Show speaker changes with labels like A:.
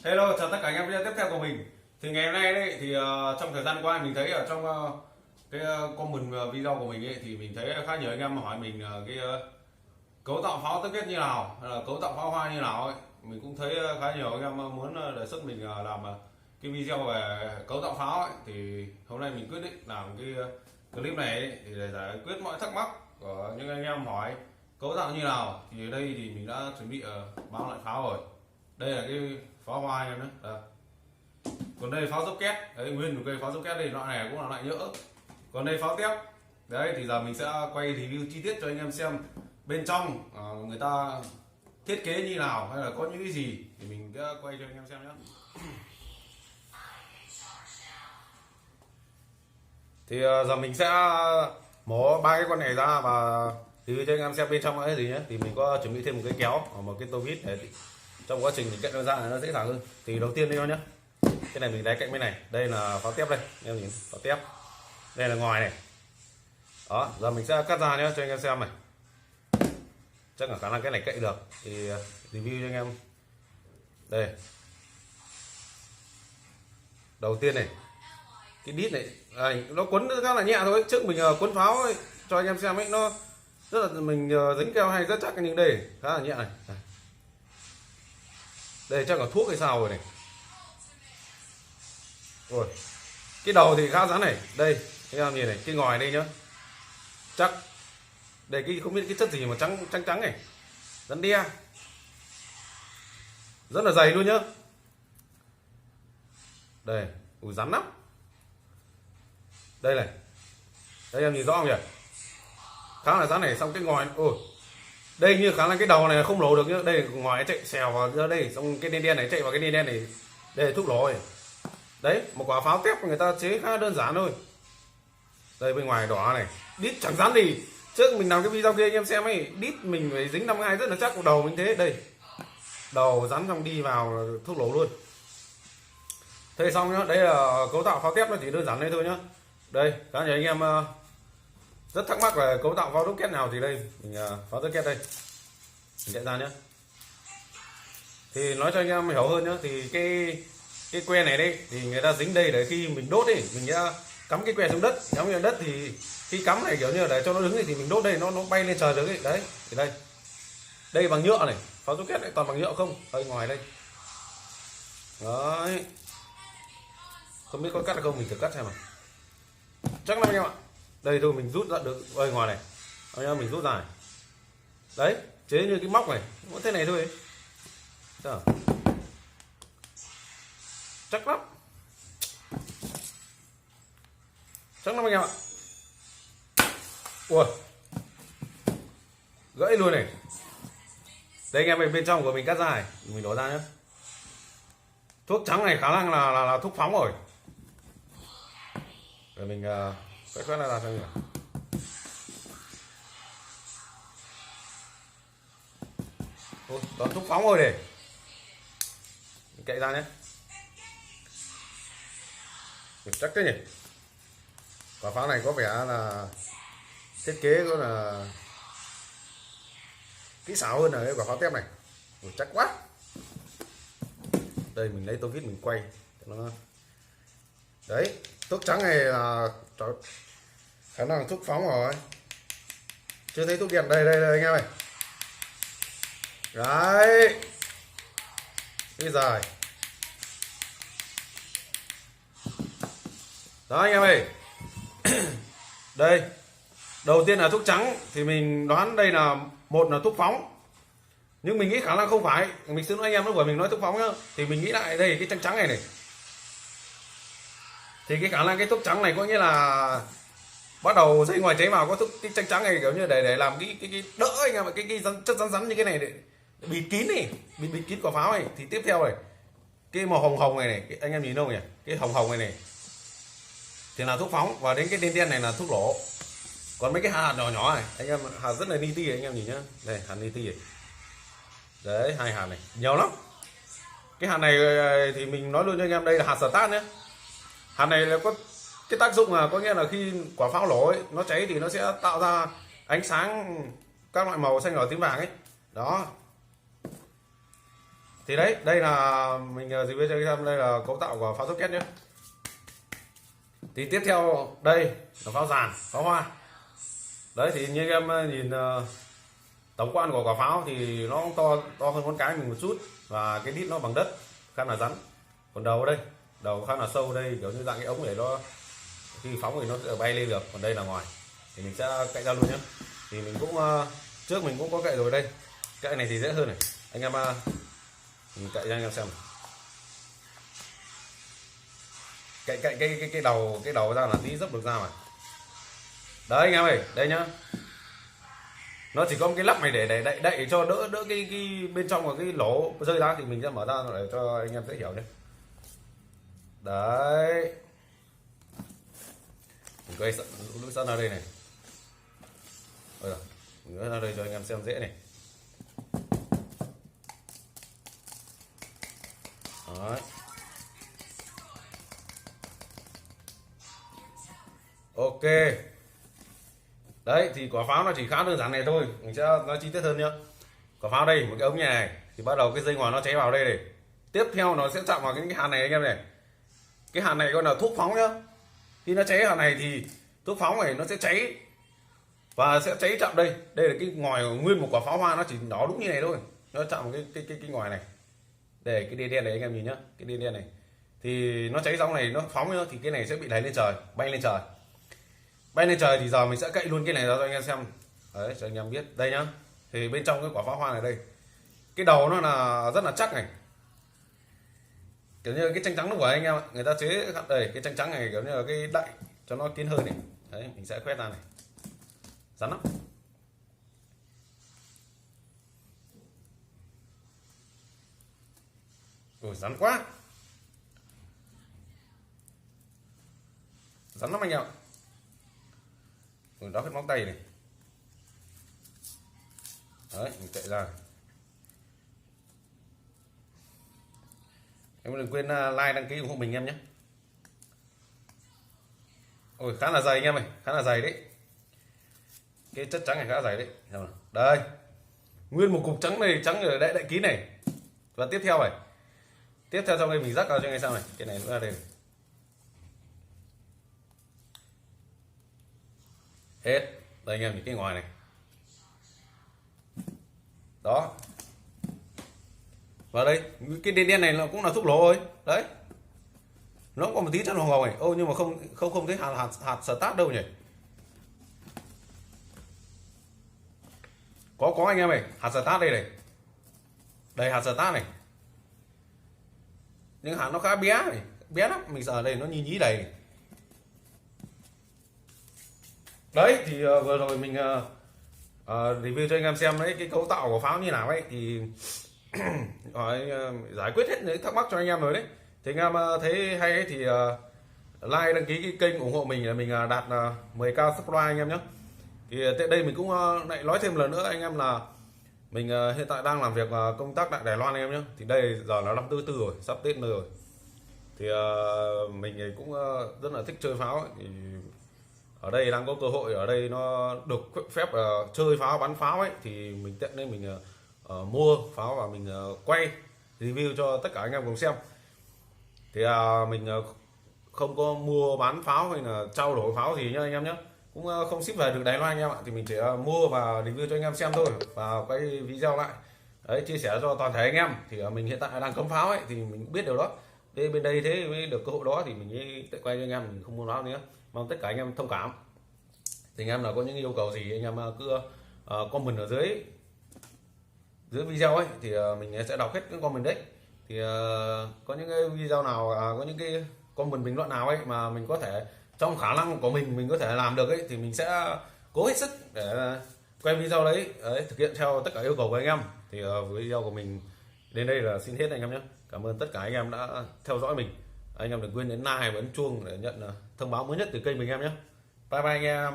A: Hello, chào tất cả anh em video tiếp theo của mình. Thì ngày hôm nay đấy thì trong thời gian qua mình thấy ở trong cái comment video của mình ấy, thì mình thấy khá nhiều anh em hỏi mình cấu tạo pháo tứ kết như nào, hay là cấu tạo pháo hoa như nào ấy. Mình cũng thấy khá nhiều anh em muốn đề xuất mình làm cái video về cấu tạo pháo ấy. Thì hôm nay mình quyết định làm cái clip này ấy, thì để giải quyết mọi thắc mắc của những anh em hỏi cấu tạo như nào. Thì ở đây thì mình đã chuẩn bị bao loại pháo rồi. Đây là cái pháo hoa anh em nhé. Đây. Còn đây pháo dốc két, đấy, nguyên một cây pháo dốc két đây, loại này cũng là loại nhỡ. Còn đây pháo tép. Đấy thì giờ mình sẽ quay review chi tiết cho anh em xem bên trong người ta thiết kế như nào, hay là có những cái gì thì mình sẽ quay cho anh em xem nhé. Thì giờ mình sẽ mổ ba cái con này ra và review cho anh em xem bên trong là cái gì nhé. Thì mình có chuẩn bị thêm một cái kéo và một cái tô vít để trong quá trình mình cạnh nó ra nó dễ dàng hơn. Thì đầu tiên đây nhá, cái này mình đáy cạnh bên này, đây là pháo tép, đây em nhìn pháo tép, đây là ngoài này. Đó, giờ mình sẽ cắt ra nhé cho anh em xem này. Chắc là khả năng cái này cậy được thì review cho anh em. Đây, đầu tiên này, cái đít này nó quấn khá là nhẹ thôi. Trước mình quấn pháo ấy, cho anh em xem ấy, nó rất là mình dính keo hay rất chắc, nhưng đây khá là nhẹ này. Đây chắc là thuốc hay sao rồi này. Rồi cái đầu thì khá rắn này. Đây anh em nhìn này, cái ngòi đây nhá, chắc đây cái không biết cái chất gì mà trắng trắng này, rắn đe rất là dày luôn nhá. Đây rắn lắm. Đây này, đây em nhìn rõ không nhỉ, khá là rắn này. Xong cái ngòi, ôi đây như khả năng cái đầu này không nổ được nhá. Đây ngoài chạy xèo vào ra đây, xong cái đen đen này chạy vào cái đen đen này, đây là thuốc nổ này. Đấy, một quả pháo tép của người ta chế khá đơn giản thôi. Đây bên ngoài đỏ này, đít chẳng rắn gì. Trước mình làm cái video kia anh em xem ấy, đít mình phải dính 52 rất là chắc, của đầu mình thế. Đây đầu rắn xong đi vào thuốc nổ luôn. Thế xong nhá, đây là cấu tạo pháo tép, nó chỉ đơn giản đây thôi nhá. Đây cả nhà anh em rất thắc mắc về cấu tạo pháo đúc két nào thì đây mình pháo đúc két đây mình chạy ra nhé. Thì nói cho anh em hiểu hơn nhá, thì cái que này đây thì người ta dính đây để khi mình đốt đi, mình sẽ cắm cái que xuống đất, cắm vào đất thì khi cắm này kiểu như là để cho nó đứng thì mình đốt đây, nó bay lên trời được ấy. Đấy thì đây bằng nhựa này, pháo đúc két này toàn bằng nhựa không, ở ngoài đây. Đấy, không biết có cắt hay không, mình thử cắt xem mà chắc lắm anh em ạ. Đây thôi mình rút ra được ở ngoài này, anh em mình rút ra này. Đấy chế như cái móc này, có thế này thôi ấy. Sao? Chắc lắm, chắc lắm anh em ạ. Ui gãy luôn này. Đây anh em bên trong của mình cắt ra này, mình đổ ra nhé. Thuốc trắng này khả năng là thuốc phóng rồi. Để mình quét ra xem nào. Ôi, toàn thuốc phóng rồi để mình cậy ra nhé. Chắc thế nhỉ. Quả pháo này có vẻ là thiết kế có là kỹ xảo hơn là cái quả pháo tép này. Ôi, chắc quá. Đây mình lấy tô vít mình quay cho nó. Đấy, thuốc trắng này là khả năng là thuốc phóng rồi. Chưa thấy thuốc đen, đây anh em này. Đấy, bây giờ đó anh em ơi. Đây đầu tiên là thuốc trắng thì mình đoán đây là một là thuốc phóng, nhưng mình nghĩ khả năng không phải. Mình xin lỗi anh em lúc vừa mình nói thuốc phóng nhá, thì mình nghĩ lại đây cái trắng này này, thì cái khả năng cái thuốc trắng này có nghĩa là bắt đầu dây ngoài cháy vào có thuốc cái trắng này, kiểu như để làm cái đỡ anh em, cái chất rắn như cái này để bịt kín này, bịt kín quả pháo này. Thì tiếp theo này, cái màu hồng này cái, anh em nhìn đâu nhỉ, cái hồng này thì là thuốc phóng, và đến cái đen này là thuốc nổ. Còn mấy cái hạt nhỏ này anh em, hạt rất là li ti anh em nhìn nhá, đây hạt li ti này. Đấy hai hạt này nhiều lắm. Cái hạt này thì mình nói luôn cho anh em, đây là hạt start nhé. Hạt này là có cái tác dụng là có nghĩa là khi quả pháo nổ ấy, nó cháy thì nó sẽ tạo ra ánh sáng các loại màu xanh đỏ tím vàng ấy. Đó Thì đấy, đây là mình review cho anh em, đây là cấu tạo của pháo rocket nhé. Thì tiếp theo đây là pháo giàn, pháo hoa. Đấy thì như em nhìn tổng quan của quả pháo thì nó to hơn con cái mình một chút, và cái đít nó bằng đất, khá là rắn. Còn đầu ở đây, đầu khá là sâu đây, kiểu như dạng cái ống để nó khi phóng thì nó sẽ bay lên được. Còn đây là ngoài, thì mình sẽ cạy ra luôn nhé. Thì mình cũng trước mình cũng có cạy rồi đây. Cạy này thì dễ hơn này, anh em mình cạy cho anh em xem. Cạy cái đầu ra là tí dấp được ra mà. Đấy anh em ơi, đây nhá. Nó chỉ có một cái lắp này để đậy cho đỡ cái bên trong của cái lỗ rơi ra, thì mình sẽ mở ra để cho anh em dễ hiểu nhé. Đấy, mình quay lũi sẵn ra đây này. Mình gỡ ra đây cho anh em xem dễ này. Đấy. Ok. Đấy thì quả pháo nó chỉ khá đơn giản này thôi, mình sẽ nói chi tiết hơn nhá. Quả pháo đây một cái ống như này, thì bắt đầu cái dây ngoài nó cháy vào đây này. Tiếp theo nó sẽ chạm vào cái hạt này anh em này. Cái hạt này gọi là thuốc phóng nhá. Khi nó cháy hạt này thì thuốc phóng này nó sẽ cháy và sẽ cháy chạm đây. Đây là cái ngòi nguyên một quả pháo hoa, nó chỉ đỏ đúng như này thôi. Nó chạm vào cái ngòi này. Đây cái đen đen này anh em nhìn nhá, cái đen đen này. Thì nó cháy xong này, nó phóng nhá, thì cái này sẽ bị đẩy lên trời, bay lên trời. Bay lên trời thì giờ mình sẽ cậy luôn cái này ra cho anh em xem. Đấy, cho anh em biết. Đây nhá. Thì bên trong cái quả pháo hoa này đây, cái đầu nó là rất là chắc này, kiểu như cái tranh trắng của anh em ạ. Người ta chế đây cái tranh trắng này kiểu như là cái đậy cho nó kín hơi này. Đấy, mình sẽ quét ra này, rắn lắm. Ui, rắn quá, rắn lắm anh em ạ. Đó hết móng tay này. Đấy, mình chạy ra. Em đừng quên like, đăng ký ủng hộ mình em nhé. Ôi khá là dày anh em ơi, khá là dày đấy. Cái chất trắng này khá là dày đấy. Đây, nguyên một cục trắng này, trắng ở đậy kín này. Và tiếp theo này, tiếp theo trong đây mình rắc vào cho ngay sau này, cái này nữa ra đây này. Hết. Đây anh em nhìn cái ngoài này. Đó. Và đây, cái đen đen này nó cũng là thuốc nổ rồi. Đấy. Nó cũng có một tí chất hồng này. Ô nhưng mà không thấy hạt start đâu nhỉ. Có anh em này, hạt start đây này. Đây hạt start này. Nhưng hạt nó khá bé này, bé lắm, mình sợ đây nó nhí đầy. Đấy thì vừa rồi mình review cho anh em xem đấy cái cấu tạo của pháo như nào ấy, thì giải quyết hết những thắc mắc cho anh em rồi đấy. Thì anh em thấy hay ấy thì like, đăng ký cái kênh ủng hộ mình để mình đạt 10k subscribe anh em nhé. Thì tại đây mình cũng lại nói thêm lần nữa anh em là mình hiện tại đang làm việc công tác tại Đài Loan anh em nhé. Thì đây giờ là năm thứ tư rồi, sắp Tết nữa rồi. Thì mình cũng rất là thích chơi pháo ấy. Thì ở đây đang có cơ hội, ở đây nó được phép chơi pháo, bắn pháo ấy, thì mình tiện nên mình mua pháo và mình quay review cho tất cả anh em cùng xem. Thì mình không có mua bán pháo hay là trao đổi pháo gì nhá anh em nhé, cũng không ship về được Đài Loan anh em ạ. Thì mình chỉ mua và review cho anh em xem thôi, và quay video lại đấy, chia sẻ cho toàn thể anh em. Thì mình hiện tại đang cấm pháo ấy, thì mình biết điều đó. Thế bên đây thế mới được cơ hội đó thì mình tự quay cho anh em, mình không muốn báo nữa. Mong tất cả anh em thông cảm. Thì anh em là có những yêu cầu gì anh em cứ comment ở dưới video ấy, thì mình sẽ đọc hết cái comment đấy. Thì có những cái video nào có những cái comment bình luận nào ấy mà mình có thể trong khả năng của mình có thể làm được ấy, thì mình sẽ cố hết sức để quay video đấy, thực hiện theo tất cả yêu cầu của anh em. Thì video của mình đến đây là xin hết anh em nhé. Cảm ơn tất cả anh em đã theo dõi mình. Anh em đừng quên nhấn like và ấn chuông để nhận thông báo mới nhất từ kênh mình em nhé. Bye bye anh em.